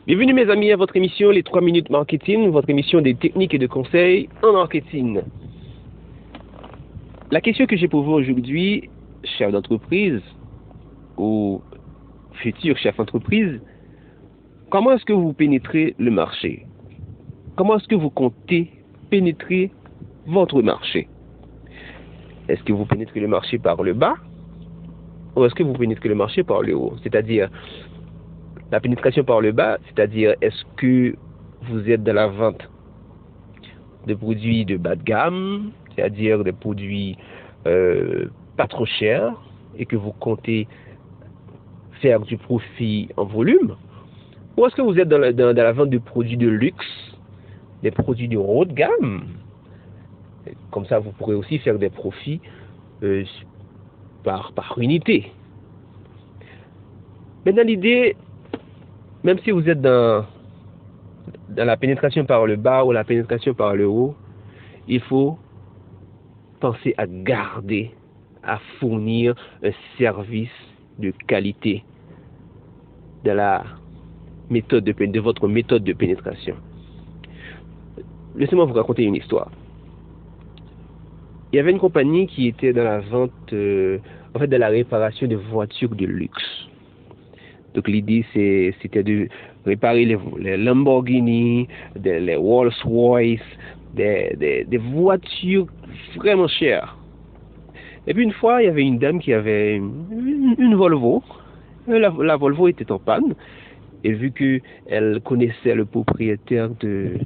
Bienvenue mes amis à votre émission Les 3 minutes marketing, votre émission des techniques et de conseils en marketing. La question que j'ai pour vous aujourd'hui, chef d'entreprise ou futur chef d'entreprise, comment est-ce que vous pénétrez le marché? Comment est-ce que vous comptez pénétrer votre marché? Est-ce que vous pénétrez le marché par le bas ou est-ce que vous pénétrez le marché par le haut? C'est-à-dire, la pénétration par le bas, c'est-à-dire est-ce que vous êtes dans la vente de produits de bas de gamme, c'est-à-dire des produits pas trop chers et que vous comptez faire du profit en volume, ou est-ce que vous êtes dans la vente de produits de luxe, des produits de haut de gamme? Comme ça, vous pourrez aussi faire des profits par unité. Maintenant, l'idée, même si vous êtes dans la pénétration par le bas ou la pénétration par le haut, il faut penser à garder, à fournir un service de qualité dans la méthode de votre méthode de pénétration. Laissez-moi vous raconter une histoire. Il y avait une compagnie qui était dans la vente, de la réparation de voitures de luxe. Donc l'idée c'était de réparer les Lamborghini, les Rolls-Royce, des voitures vraiment chères. Et puis une fois, il y avait une dame qui avait une Volvo. La Volvo était en panne. Et vu qu'elle connaissait le propriétaire de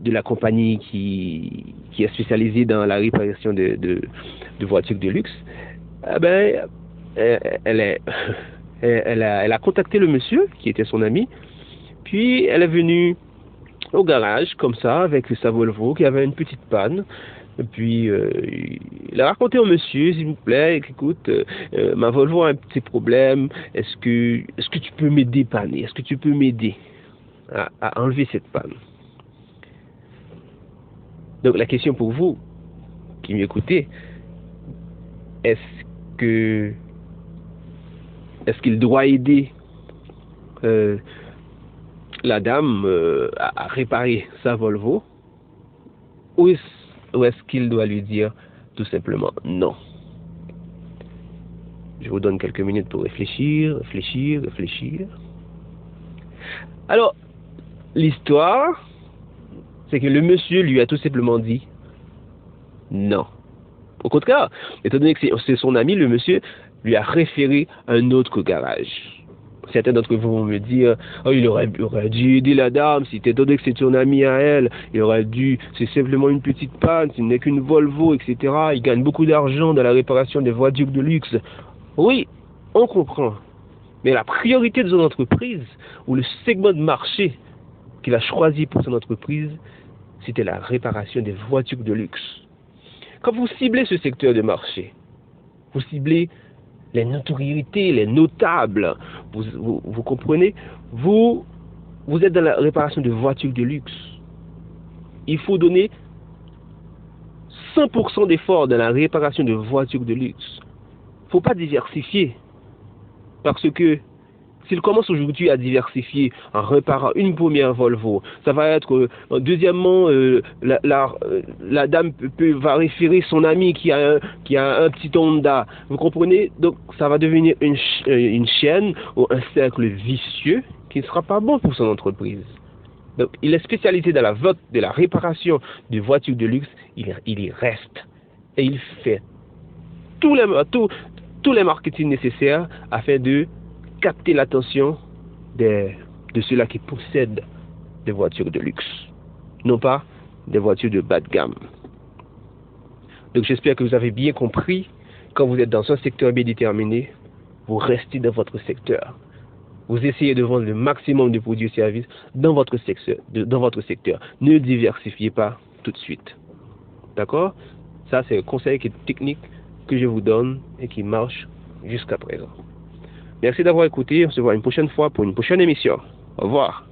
la compagnie qui est spécialisée dans la réparation de voitures de luxe, elle a contacté le monsieur qui était son ami, puis elle est venue au garage comme ça avec sa Volvo qui avait une petite panne. Et puis il a raconté au monsieur, s'il vous plaît, écoute, ma Volvo a un petit problème, est-ce que tu peux me dépanner, est-ce que tu peux m'aider à enlever cette panne? Donc la question pour vous qui m'écoutez, est-ce qu'il doit aider la dame à réparer sa Volvo, ou est-ce qu'il doit lui dire tout simplement non? Je vous donne quelques minutes pour réfléchir. Alors, l'histoire, c'est que le monsieur lui a tout simplement dit non. Au contraire, étant donné que c'est son ami, le monsieur lui a référé un autre garage. Certains d'entre vous vont me dire, oh, il aurait dû aider la dame, si étant donné que c'est son ami à elle, c'est simplement une petite panne, ce n'est qu'une Volvo, etc. Il gagne beaucoup d'argent dans la réparation des voitures de luxe. Oui, on comprend. Mais la priorité de son entreprise, ou le segment de marché qu'il a choisi pour son entreprise, c'était la réparation des voitures de luxe. Quand vous ciblez ce secteur de marché, vous ciblez les notoriétés, les notables, vous comprenez, vous êtes dans la réparation de voitures de luxe. Il faut donner 100% d'efforts dans la réparation de voitures de luxe. Il ne faut pas diversifier. Parce que s'il commence aujourd'hui à diversifier en réparant une première Volvo, ça va être, deuxièmement, la dame va référer son ami qui a un petit Honda. Vous comprenez? Donc ça va devenir une chaîne ou un cercle vicieux qui ne sera pas bon pour son entreprise. Donc il est spécialisé dans la vente, de la réparation de voitures de luxe, il y reste. Et il fait tous les marketing nécessaires afin de capter l'attention de ceux-là qui possèdent des voitures de luxe, non pas des voitures de bas de gamme. Donc j'espère que vous avez bien compris, quand vous êtes dans un secteur bien déterminé, vous restez dans votre secteur. Vous essayez de vendre le maximum de produits et services dans votre secteur. Ne diversifiez pas tout de suite. D'accord? Ça, c'est un conseil qui est technique que je vous donne et qui marche jusqu'à présent. Merci d'avoir écouté. On se voit une prochaine fois pour une prochaine émission. Au revoir.